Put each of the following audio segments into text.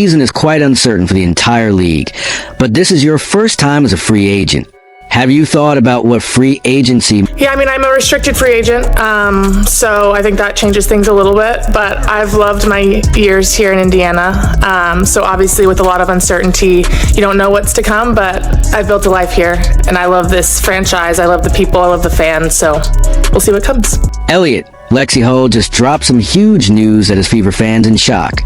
Season is quite uncertain for the entire league, but this is your first time as a free agent. Have you thought about what free agency... Yeah, I mean, I'm a restricted free agent, so I think that changes things a little bit, but I've loved my years here in Indiana, so obviously with a lot of uncertainty, you don't know what's to come, but I've built a life here, and I love this franchise, I love the people, I love the fans, so we'll see what comes. Elliot, Lexie Hull just dropped some huge news that has Fever fans in shock.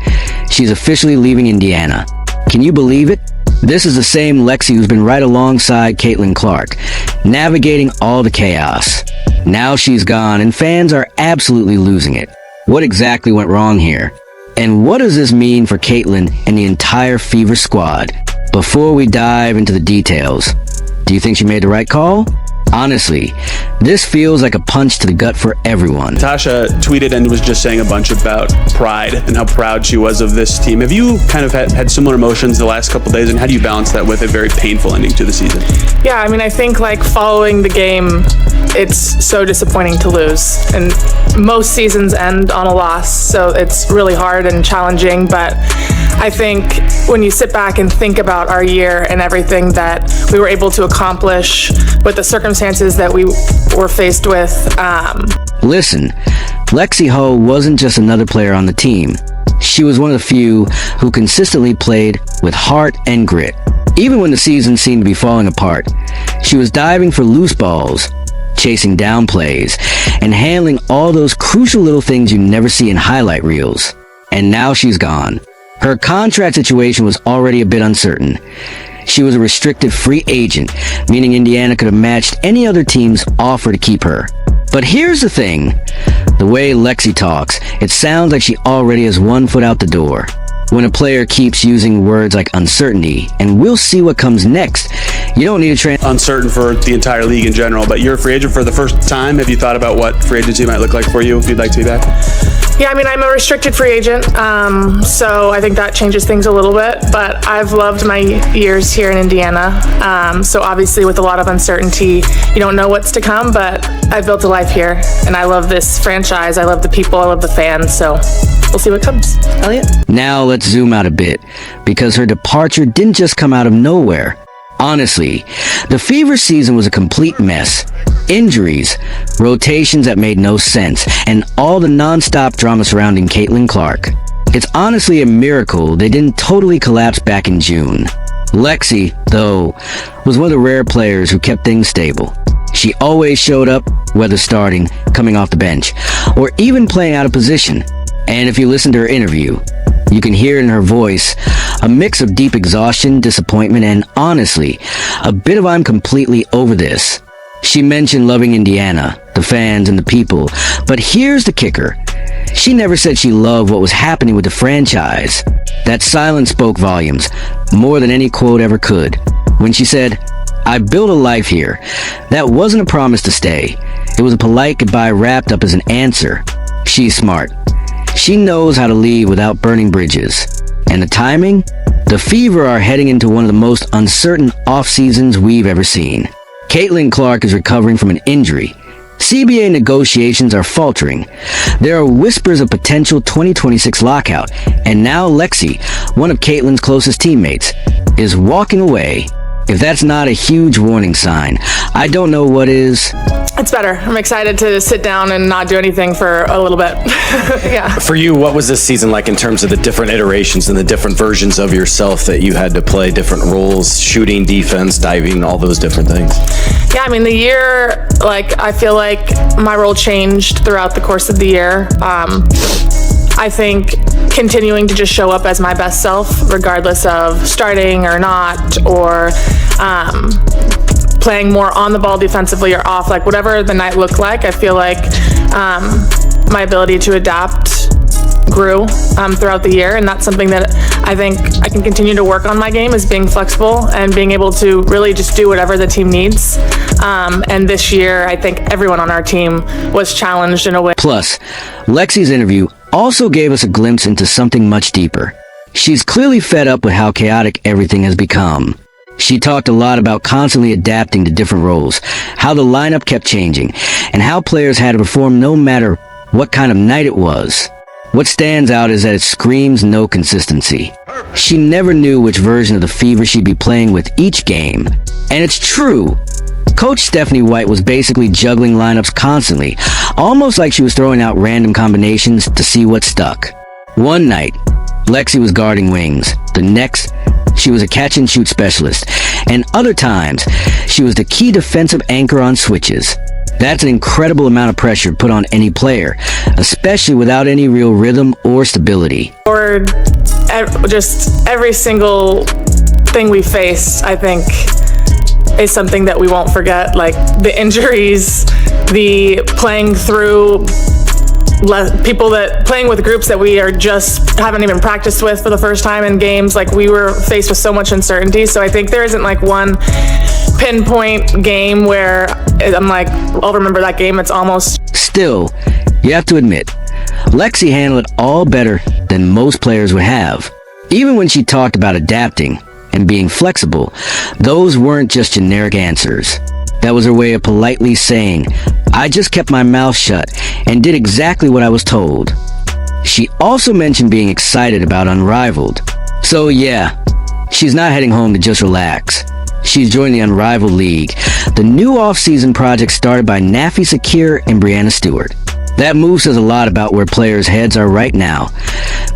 She's officially leaving Indiana. Can you believe it? This is the same Lexie who's been right alongside Caitlin Clark, navigating all the chaos. Now she's gone, and fans are absolutely losing it. What exactly went wrong here? And what does this mean for Caitlin and the entire Fever squad? Before we dive into the details, do you think she made the right call? Honestly, this feels like a punch to the gut for everyone. Tasha tweeted and was just saying a bunch about pride and how proud she was of this team. Have you kind of had similar emotions the last couple days, and how do you balance that with a very painful ending to the season? Yeah, I mean, I think like following the game, it's so disappointing to lose, and most seasons end on a loss, so it's really hard and challenging, but I think when you sit back and think about our year and everything that we were able to accomplish with the circumstances that we were faced with. Listen, Lexie Hull wasn't just another player on the team. She was one of the few who consistently played with heart and grit. Even when the season seemed to be falling apart, she was diving for loose balls, chasing down plays, and handling all those crucial little things you never see in highlight reels. And now she's gone. Her contract situation was already a bit uncertain. She was a restricted free agent, meaning Indiana could have matched any other team's offer to keep her. But here's the thing. The way Lexie talks, it sounds like she already has one foot out the door. When a player keeps using words like uncertainty, and we'll see what comes next, you don't need to uncertain for the entire league in general, but you're a free agent for the first time. Have you thought about what free agency might look like for you if you'd like to be back? Yeah, I mean, I'm a restricted free agent, so I think that changes things a little bit, but I've loved my years here in Indiana, so obviously with a lot of uncertainty, you don't know what's to come, but I've built a life here, and I love this franchise, I love the people, I love the fans, so we'll see what comes. Elliot? Now let's zoom out a bit, because her departure didn't just come out of nowhere. Honestly, the Fever season was a complete mess. Injuries, rotations that made no sense, and all the non-stop drama surrounding Caitlin Clark. It's honestly a miracle they didn't totally collapse back in June. Lexie, though, was one of the rare players who kept things stable. She always showed up, whether starting, coming off the bench, or even playing out of position. And if you listen to her interview, you can hear in her voice a mix of deep exhaustion, disappointment, and honestly, a bit of I'm completely over this. She mentioned loving Indiana, the fans, and the people, but here's the kicker. She never said she loved what was happening with the franchise. That silence spoke volumes, more than any quote ever could. When she said, "I built a life here," that wasn't a promise to stay. It was a polite goodbye wrapped up as an answer. She's smart. She knows how to leave without burning bridges. And the timing? The Fever are heading into one of the most uncertain off-seasons we've ever seen. Caitlin Clark is recovering from an injury. CBA negotiations are faltering. There are whispers of potential 2026 lockout. And now Lexie, one of Caitlin's closest teammates, is walking away. If that's not a huge warning sign, I don't know what is. It's better. I'm excited to sit down and not do anything for a little bit. Yeah. For you, what was this season like in terms of the different iterations and the different versions of yourself that you had to play, different roles, shooting, defense, diving, all those different things? Yeah, I mean, the year, I feel like my role changed throughout the course of the year. I think continuing to just show up as my best self, regardless of starting or not, or playing more on the ball defensively or off, whatever the night looked like, I feel like my ability to adapt grew throughout the year, and that's something that I think I can continue to work on my game, is being flexible and being able to really just do whatever the team needs. And this year, I think everyone on our team was challenged in a way. Plus, Lexie's interview also gave us a glimpse into something much deeper. She's clearly fed up with how chaotic everything has become. She talked a lot about constantly adapting to different roles, how the lineup kept changing, and how players had to perform no matter what kind of night it was. What stands out is that it screams no consistency. She never knew which version of the Fever she'd be playing with each game. And it's true. Coach Stephanie White was basically juggling lineups constantly, almost like she was throwing out random combinations to see what stuck. One night, Lexie was guarding wings. The next, she was a catch-and-shoot specialist. And other times, she was the key defensive anchor on switches. That's an incredible amount of pressure put on any player, especially without any real rhythm or stability. Or just every single thing we faced, I think, is something that we won't forget. Like the injuries, the playing through people that playing with groups that we are just haven't even practiced with for the first time in games. Like we were faced with so much uncertainty. So I think there isn't like one pinpoint game where I'm like, I'll remember that game. It's almost. Still, you have to admit, Lexie handled it all better than most players would have. Even when she talked about adapting and being flexible, those weren't just generic answers. That was her way of politely saying, I just kept my mouth shut and did exactly what I was told. She also mentioned being excited about Unrivaled. So yeah, she's not heading home to just relax. She's joined the Unrivaled League, the new off-season project started by Nafi Sakir and Brianna Stewart. That move says a lot about where players' heads are right now.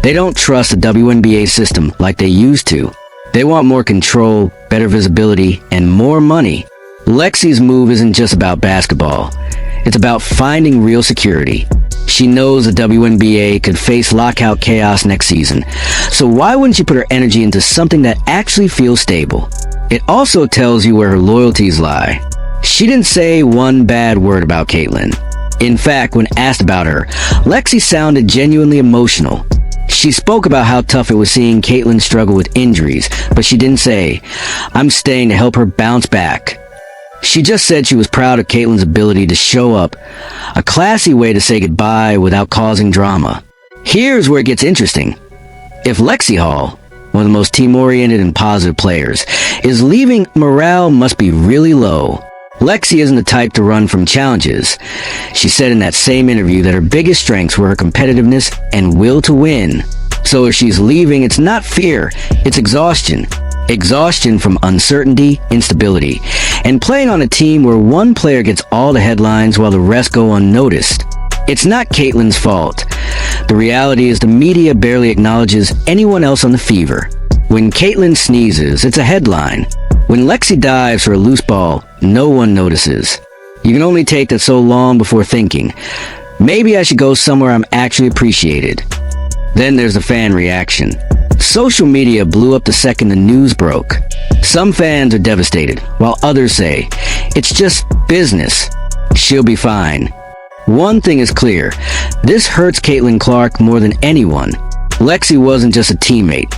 They don't trust the WNBA system like they used to. They want more control, better visibility, and more money. Lexie's move isn't just about basketball. It's about finding real security. She knows the WNBA could face lockout chaos next season, so why wouldn't she put her energy into something that actually feels stable? It also tells you where her loyalties lie. She didn't say one bad word about Caitlin. In fact, when asked about her, Lexie sounded genuinely emotional. She spoke about how tough it was seeing Caitlin struggle with injuries, but she didn't say, I'm staying to help her bounce back. She just said she was proud of Caitlin's ability to show up, a classy way to say goodbye without causing drama. Here's where it gets interesting. If Lexie Hull, one of the most team-oriented and positive players, is leaving, morale must be really low. Lexie isn't the type to run from challenges. She said in that same interview that her biggest strengths were her competitiveness and will to win. So if she's leaving, it's not fear, it's exhaustion. Exhaustion from uncertainty, instability, and playing on a team where one player gets all the headlines while the rest go unnoticed. It's not Caitlin's fault. The reality is the media barely acknowledges anyone else on the Fever. When Caitlin sneezes, it's a headline. When Lexie dives for a loose ball, no one notices. You can only take that so long before thinking, maybe I should go somewhere I'm actually appreciated. Then there's the fan reaction. Social media blew up the second the news broke. Some fans are devastated, while others say, it's just business. She'll be fine. One thing is clear, this hurts Caitlin Clark more than anyone. Lexie wasn't just a teammate.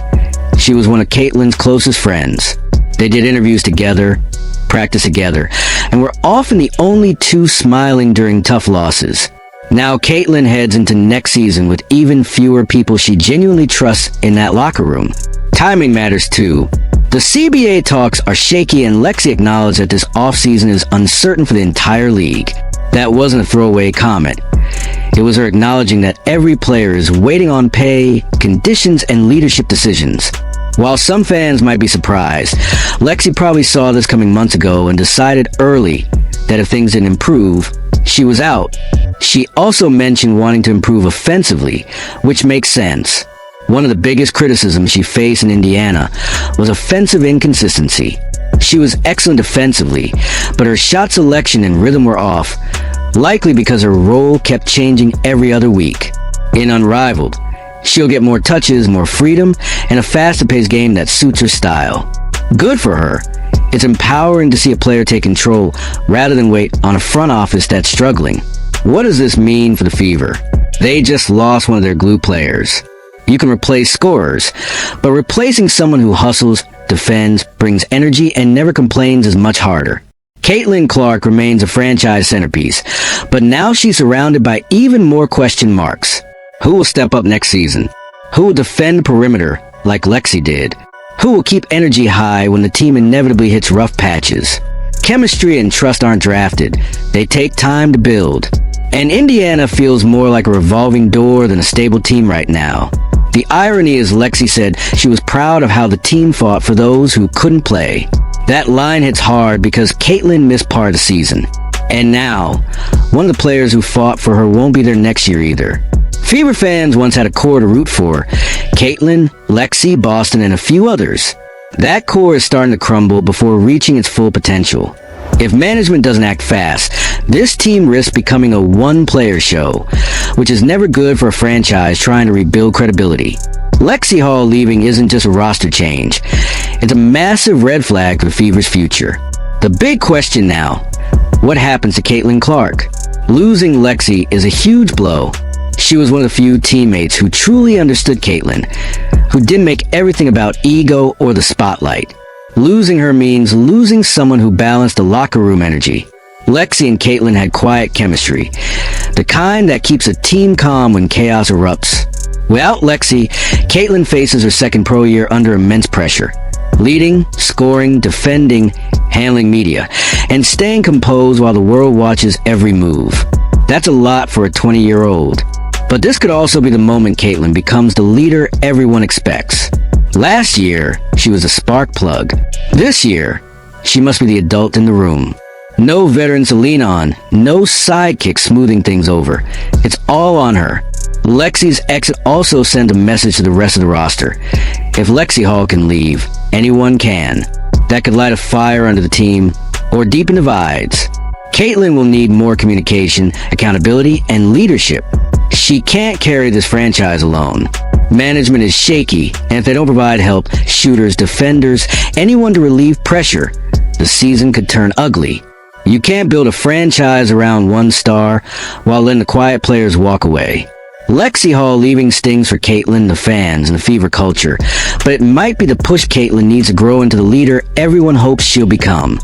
She was one of Caitlin's closest friends. They did interviews together, practiced together, and were often the only two smiling during tough losses. Now Caitlin heads into next season with even fewer people she genuinely trusts in that locker room. Timing matters too. The CBA talks are shaky and Lexie acknowledged that this offseason is uncertain for the entire league. That wasn't a throwaway comment. It was her acknowledging that every player is waiting on pay, conditions, and leadership decisions. While some fans might be surprised, Lexie probably saw this coming months ago and decided early that if things didn't improve, she was out. She also mentioned wanting to improve offensively, which makes sense. One of the biggest criticisms she faced in Indiana was offensive inconsistency. She was excellent defensively, but her shot selection and rhythm were off, likely because her role kept changing every other week. In Unrivaled, she'll get more touches, more freedom, and a faster-paced game that suits her style. Good for her. It's empowering to see a player take control rather than wait on a front office that's struggling. What does this mean for the Fever? They just lost one of their glue players. You can replace scorers, but replacing someone who hustles, defends, brings energy, and never complains is much harder. Caitlin Clark remains a franchise centerpiece, but now she's surrounded by even more question marks. Who will step up next season? Who will defend perimeter like Lexie did? Who will keep energy high when the team inevitably hits rough patches? Chemistry and trust aren't drafted. They take time to build. And Indiana feels more like a revolving door than a stable team right now. The irony is Lexie said she was proud of how the team fought for those who couldn't play. That line hits hard because Caitlin missed part of the season. And now, one of the players who fought for her won't be there next year either. Fever fans once had a core to root for: Caitlin, Lexie, Boston, and a few others. That core is starting to crumble before reaching its full potential. If management doesn't act fast, this team risks becoming a one-player show, which is never good for a franchise trying to rebuild credibility. Lexie Hull leaving isn't just a roster change. It's a massive red flag for the Fever's future. The big question now: what happens to Caitlin Clark? Losing Lexie is a huge blow. She was one of the few teammates who truly understood Caitlin, who didn't make everything about ego or the spotlight. Losing her means losing someone who balanced the locker room energy. Lexie and Caitlin had quiet chemistry, the kind that keeps a team calm when chaos erupts. Without Lexie, Caitlin faces her second pro year under immense pressure. Leading, scoring, defending, handling media, and staying composed while the world watches every move. That's a lot for a 20-year-old. But this could also be the moment Caitlin becomes the leader everyone expects. Last year, she was a spark plug. This year, she must be the adult in the room. No veterans to lean on, no sidekick smoothing things over. It's all on her. Lexie's exit also sends a message to the rest of the roster. If Lexie Hull can leave, anyone can. That could light a fire under the team or deepen divides. Caitlin will need more communication, accountability, and leadership. She can't carry this franchise alone. Management is shaky, and if they don't provide help, shooters, defenders, anyone to relieve pressure, the season could turn ugly. You can't build a franchise around one star while letting the quiet players walk away. Lexie Hull leaving stings for Caitlin, the fans, and the Fever culture, but it might be the push Caitlin needs to grow into the leader everyone hopes she'll become.